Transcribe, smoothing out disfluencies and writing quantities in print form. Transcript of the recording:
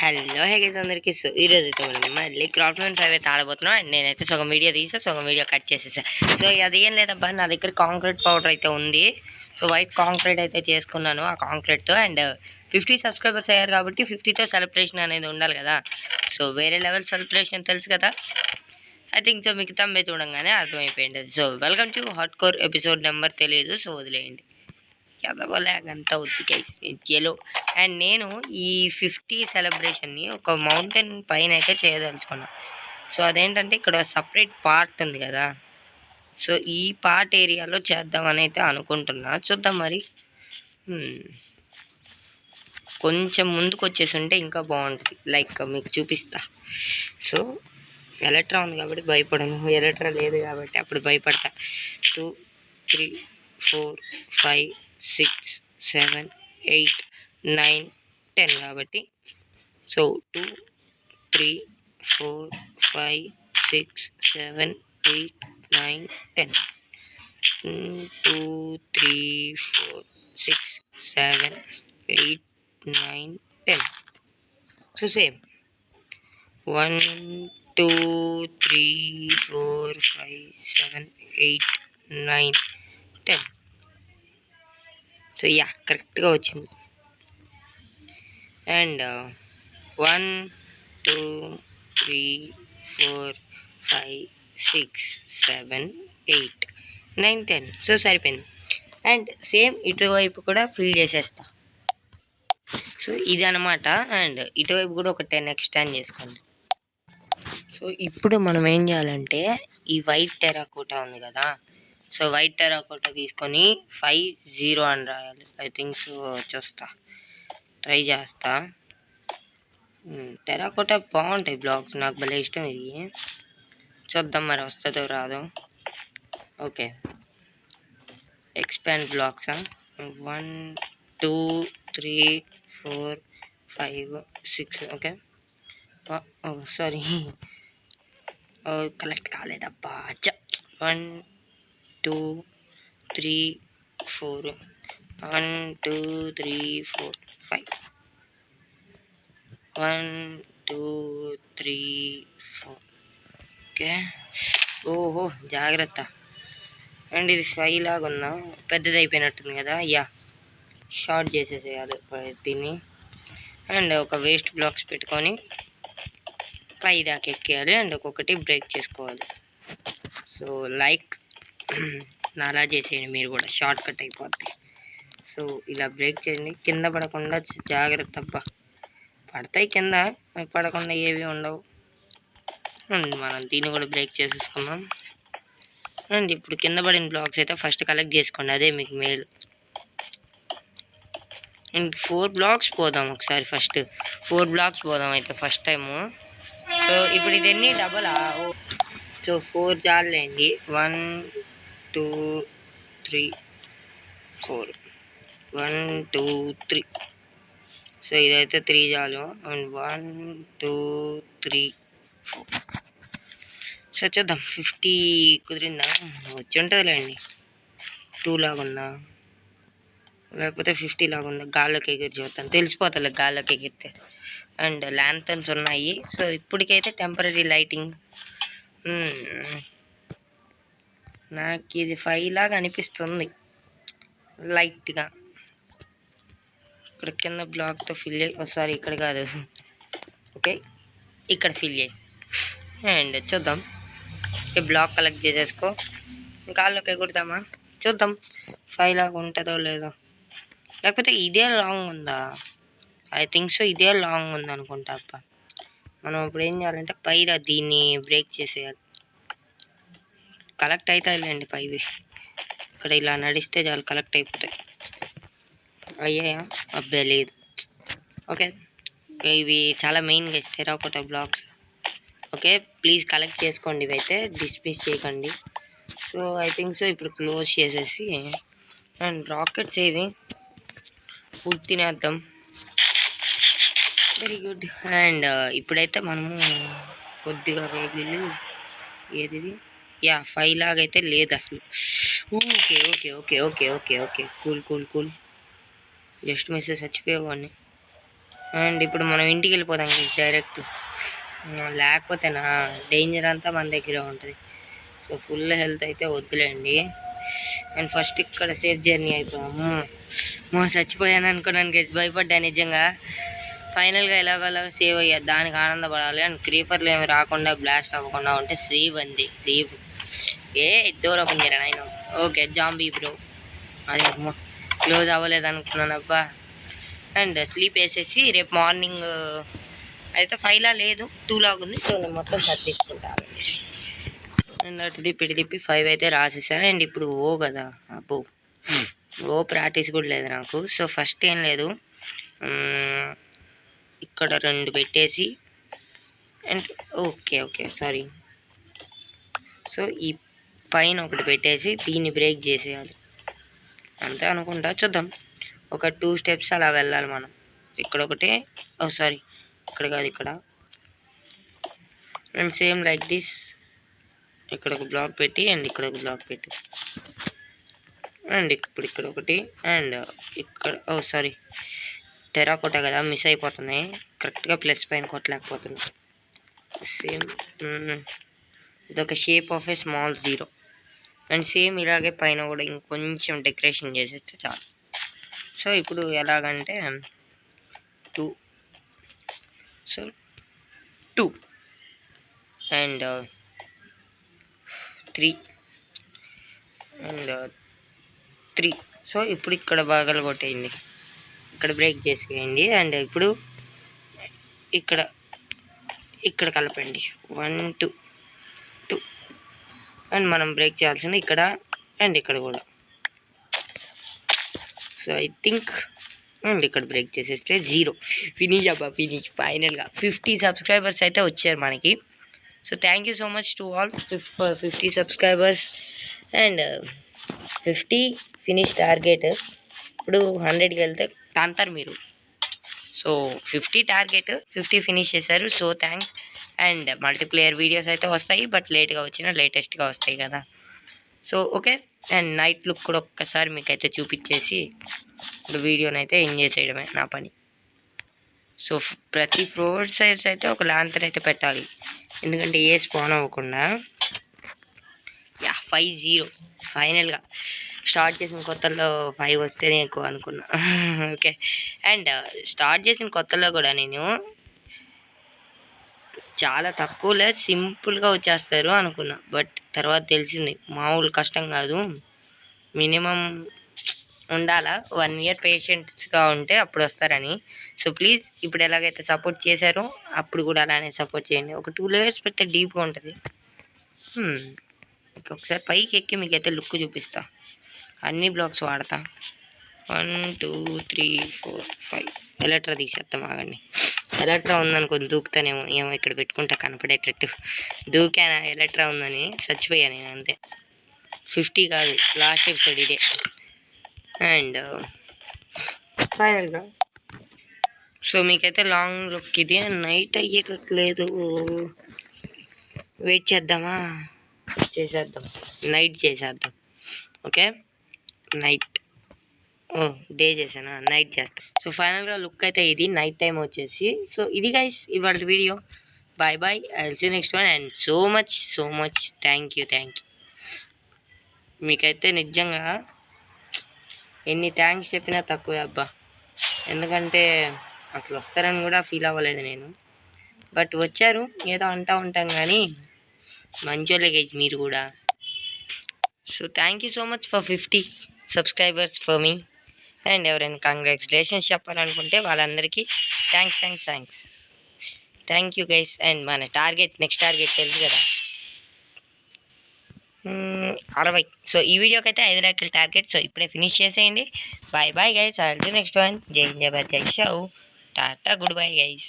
Hello హేగైతే అందరికీ. So ఈరోజు అయితే మనం మళ్ళీ క్రాఫ్ట్ మ్యాన్ 5 అయితే ఆడబోతున్నాం. అండ్ నేనైతే సగం వీడియో తీసా, సగం వీడియో కట్ చేసేసా. సో అది ఏం లేదబ్బా, నా దగ్గర కాంక్రీట్ పౌడర్ అయితే ఉంది. సో వైట్ కాంక్రీట్ అయితే చేసుకున్నాను. ఆ కాంక్రీట్తో అండ్ 50 సబ్స్క్రైబర్స్ అయ్యారు కాబట్టి 50తో సెలబ్రేషన్ అనేది ఉండాలి కదా. సో వేరే లెవెల్ సెలబ్రేషన్ తెలుసు కదా. ఐ థింక్ సో మీకు తమ్మే చూడంగానే అర్థమైపోయింది. So welcome to hot core episode number తెలియదు, సో వదిలేయండి. అంతా ఉత్తికేలో. అండ్ నేను ఈ 50 సెలబ్రేషన్ని ఒక మౌంటైన్ పైన అయితే చేయదలుచుకున్నాను. సో అదేంటంటే ఇక్కడ సపరేట్ పార్ట్ ఉంది కదా. సో ఈ పార్ట్ ఏరియాలో చేద్దామని అయితే అనుకుంటున్నా. చూద్దాం మరి. కొంచెం ముందుకు వచ్చేసి ఉంటే ఇంకా బాగుంటుంది. లైక్ మీకు చూపిస్తా. సో ఎలక్ట్రా ఉంది కాబట్టి భయపడను, ఎలక్ట్రా లేదు కాబట్టి అప్పుడు భయపడతా. 2 3 4 5 6 7 8 9 10 కాబట్టి. So 2 3 4 5 6 7 8 9 10 2 3 4 6 7 8 9 10. So same 1 2 3 4 5 7 8 9 10. So yeah కరెక్ట్గా వచ్చింది. అండ్ 1 2 3 4 5 6 7 8 9 10. సో సరిపోయింది. అండ్ సేమ్ ఇటువైపు కూడా ఫిల్ చేసేస్తా. సో ఇది అనమాట. అండ్ ఇటువైపు కూడా ఒక 10 ఎక్స్టెండ్ చేసుకోండి. సో ఇప్పుడు మనం ఏం చేయాలంటే ఈ వైట్ టెరాకోటా ఉంది కదా. సో వైట్ టెరాకోటా తీసుకొని 50 అని రాయాలి. ఐ థింక్ సో చూస్తా, ట్రై చేస్తా. టెరాకోటా బాగుంటాయి బ్లాగ్స్, నాకు భలే ఇష్టం ఇది. చూద్దాం మరి వస్తుందో రాదో. ఓకే ఎక్స్పాండ్ బ్లాక్సా. 1 2 3 4 5 6. ఓకే సారీ, కలెక్ట్ కాలేదబ్బా. 1 2 3 4 1 2 3 4 5 1 2 3 4. ఓకే. ఓహో జాగ్రత్త. అండ్ ఇది 5 లాగా ఉందా, పెద్దది అయిపోయినట్టుంది కదా. యా షార్ట్ చేసేసేయాలి దీన్ని. అండ్ ఒక వేస్ట్ బ్లాక్స్ పెట్టుకొని పై దాకా ఎక్కేయాలి. అండ్ ఒక్కొక్కటి బ్రేక్ చేసుకోవాలి. సో లైక్ నాలా చేసేయండి మీరు కూడా, షార్ట్ కట్ అయిపోద్ది. సో ఇలా బ్రేక్ చేయండి, కింద పడకుండా జాగ్రత్త. అబ్బా పడతాయి కింద, పడకుండా ఏవి ఉండవు. అండ్ మనం దీన్ని కూడా బ్రేక్ చేసేసుకున్నాం. అండ్ ఇప్పుడు కింద పడిన బ్లాక్స్ అయితే ఫస్ట్ కలెక్ట్ చేసుకోండి, అదే మీకు మేలు. అండ్ 4 బ్లాక్స్ పోదాం ఒకసారి. ఫస్ట్ 4 బ్లాక్స్ పోదాం అయితే ఫస్ట్ టైము. సో ఇప్పుడు ఇదన్నీ డబలా. సో 4 చాలండి. 1 2 3 4 1 2 3. సో ఇదైతే 3 చాలు. అండ్ 1 2 3 4. సో చూద్దాం 50 కుదిరిందా, వచ్చి ఉంటుందిలేండి. 2 లాగా ఉందా లేకపోతే 50 లాగా ఉందా. గాల్లోకి ఎగిరి చూద్దాం, తెలిసిపోతుంది గాల్లోకి ఎగిరితే. అండ్ ల్యాంతన్స్ ఉన్నాయి. సో ఇప్పటికైతే టెంపరీ లైటింగ్. నాకు ఇది 5 లాగా అనిపిస్తుంది లైట్గా. ఇక్కడ కింద బ్లాక్తో ఫిల్ అయ్యి, సారీ ఇక్కడ కాదు, ఓకే ఇక్కడ ఫిల్ అయ్యి. అండ్ చూద్దాం, ఈ బ్లాక్ కలెక్ట్ చేసేసుకో. గాల్లోకి ఎగురుతామా చూద్దాం 5 లాగా ఉంటుందో లేదో. లేకపోతే ఇదే లాంగ్ ఉందా, ఐ థింక్ సో ఇదే లాంగ్ ఉంది అనుకుంటా. అప్ప మనం ఇప్పుడు ఏం చేయాలంటే పైన దీన్ని బ్రేక్ చేసేయాలి. కలెక్ట్ అవుతాయిలేండి పైవి. ఇక్కడ ఇలా నడిస్తే చాలు కలెక్ట్ అయిపోతాయి. అయ్యాయా, అబ్బే లేదు. ఓకే ఇవి చాలా మెయిన్గా ఇస్తారా ఒకటి బ్లాక్స్. ఓకే ప్లీజ్ కలెక్ట్ చేసుకోండి, ఇవైతే డిస్మిస్ చేయకండి. సో ఐ థింక్ సో ఇప్పుడు క్లోజ్ చేసేసి అండ్ రాకెట్స్ ఏవి ఫుడ్ తినేద్దాం. Very good. అండ్ ఇప్పుడైతే మనము కొద్దిగా వెహికల్ ఏది, యా 5 లాగా అయితే లేదు అసలు. Okay okay okay okay okay okay cool cool cool. Just miss చచ్చిపోయేవాడిని. అండ్ ఇప్పుడు మనం ఇంటికి వెళ్ళిపోదాం డైరెక్ట్. లేకపోతేనా డేంజర్ అంతా మన దగ్గర ఉంటుంది. సో ఫుల్ హెల్త్ అయితే వద్దులేండి. అండ్ ఫస్ట్ ఇక్కడ సేఫ్ జర్నీ అయిపోయాము. చచ్చిపోయాను అనుకున్నాను గైస్, భయపడ్డా నిజంగా. ఫైనల్గా ఎలాగోలాగ సేవ్ అయ్యా, దానికి ఆనందపడాలి. అండ్ క్రీపర్లు ఏమి రాకుండా బ్లాస్ట్ అవ్వకుండా ఉంటే సేవ్ అంది. సేవ్ డోర్ ఓపెన్ చేయరా నేను. ఓకే జాంబీ బ్రో, అది క్లోజ్ అవ్వలేదు అనుకున్నాను అబ్బా. అండ్ స్లీప్ వేసేసి రేపు మార్నింగ్ అయితే 5లా లేదు 2లాగా ఉంది. సో నేను మొత్తం సర్దించుకుంటాను. అండ్ అటు తిప్పి 5 అయితే రాసేసాను. అండ్ ఇప్పుడు ఓ కదా అబ్బో, ఓ ప్రాక్టీస్ కూడా లేదు నాకు. సో ఫస్ట్ ఏం లేదు, ఇక్కడ 2 పెట్టేసి అండ్ ఓకే సారీ. సో ఈ పైన ఒకటి పెట్టేసి దీన్ని బ్రేక్ చేసేయాలి అంతే అనుకుంటా. చూద్దాం, ఒక 2 స్టెప్స్ అలా వెళ్ళాలి మనం. ఇక్కడ ఒకటి, సారీ ఇక్కడ కాదు, ఇక్కడ. అండ్ సేమ్ లైక్ దిస్, ఇక్కడ ఒక బ్లాక్ పెట్టి అండ్ ఇక్కడ ఒక బ్లాక్ పెట్టి అండ్ ఇప్పుడు ఇక్కడ ఒకటి అండ్ ఇక్కడ, సారీ టెరాకోటా కదా మిస్ అయిపోతున్నాయి. కరెక్ట్గా ప్లస్ పైన కొట్టలేకపోతుంది. సేమ్ ఇదొక shape of a small 0. And same ఇలాగే పైన కూడా ఇంకొంచెం డెకరేషన్ చేసేస్తే చాలు. సో ఇప్పుడు ఎలాగంటే 2, సో 2 అండ్ 3 అండ్ 3. సో ఇప్పుడు ఇక్కడ బాగా కొట్టేయండి, ఇక్కడ బ్రేక్ చేసేయండి. అండ్ ఇప్పుడు ఇక్కడ కలపండి 1 2 2. అండ్ మనం బ్రేక్ చేయాల్సింది ఇక్కడ అండ్ ఇక్కడ కూడా. సో ఐ థింక్ అండ్ ఇక్కడ బ్రేక్ చేసేస్తే 0. ఫినిష్ అబ్బా, ఫినిష్. ఫైనల్గా 50 సబ్స్క్రైబర్స్ అయితే వచ్చారు మనకి. So thank you so much to all 50 subscribers. And 50 finish target. ఇప్పుడు 100కి వెళ్తే తాంతారు మీరు. సో 50 టార్గెట్, 50 ఫినిష్ చేశారు. So thanks. And multiplayer videos అయితే వస్తాయి, బట్ లేట్గా వచ్చినా లేటెస్ట్గా వస్తాయి కదా. So okay. And night look కూడా ఒక్కసారి మీకు అయితే చూపించేసి ఇప్పుడు వీడియోని అయితే ఎంజాయ్ చేయడమే నా పని. సో ప్రతి 4 సైడ్స్ అయితే ఒక ల్యాంతర్ అయితే పెట్టాలి, ఎందుకంటే ఏ స్పాన్ అవ్వకుండా. 5-0 ఫైనల్గా. స్టార్ట్ చేసిన కొత్తలో 5 వస్తేనే ఎక్కువ అనుకున్నా. ఓకే. అండ్ స్టార్ట్ చేసిన కొత్తలో కూడా నేను చాలా తక్కువలో సింపుల్గా వచ్చేస్తారు అనుకున్నా, బట్ తర్వాత తెలిసింది మామూలు కష్టం కాదు. మినిమం ఉండాలా 1 ఇయర్ పేషెంట్స్గా ఉంటే అప్పుడు వస్తారని. సో ప్లీజ్ ఇప్పుడు ఎలాగైతే సపోర్ట్ చేశారో అప్పుడు కూడా అలానే సపోర్ట్ చేయండి. ఒక 2 లేయర్స్ పెడితే డీప్గా ఉంటుంది. ఒకసారి పైకి ఎక్కి మీకైతే లుక్ చూపిస్తా. అన్ని బ్లాక్స్ వాడతా. 1 2 3 4 5. ఎలక్ట్రా తీసేస్తాం, ఆగండి. ఎలక్ట్రా ఉందనుకోని దూకుతానేమో, ఏమో ఇక్కడ పెట్టుకుంటా కనపడేటట్టు. దూకానా ఎలక్ట్రా ఉందని చచ్చిపోయా నేను అంతే. 50 కాదు, లాస్ట్ ఎపిసోడ్ ఇదే. అండ్ ఫైనల్గా సో మీకైతే లాంగ్ లుక్ ఇది. నైట్ అయ్యేటట్లేదు, వెయిట్ చేద్దామా? చేసేద్దాం, నైట్ చేసేద్దాం. ఓకే నైట్, డే చేసానా, నైట్ చేస్తాం. సో ఫైనల్గా లుక్ అయితే ఇది నైట్ టైం వచ్చేసి. సో ఇది గైస్ ఇవాళ video. Bye bye, I will see next one. And so much thank you. మీకైతే నిజంగా ఎన్ని థ్యాంక్స్ చెప్పినా తక్కువే అబ్బా, ఎందుకంటే అసలు వస్తారని కూడా ఫీల్ అవ్వలేదు నేను. బట్ వచ్చారు, ఏదో అంటూ ఉంటాం కానీ మంచోళ్ళే గైస్ మీరు కూడా. So thank you so much for 50 subscribers for me. And ఎవరైనా కంగ్రాచులేషన్స్ చెప్పాలనుకుంటే వాళ్ళందరికీ thanks. Thank you guys. And మన నెక్స్ట్ టార్గెట్ తెలుసు కదా, 60. సో ఈ వీడియోకి అయితే 5 లక్షల టార్గెట్. సో ఇప్పుడే ఫినిష్ చేసేయండి. Bye guys, I will see next one. జై హింద్, జై భారత్, జై show, tata, goodbye guys.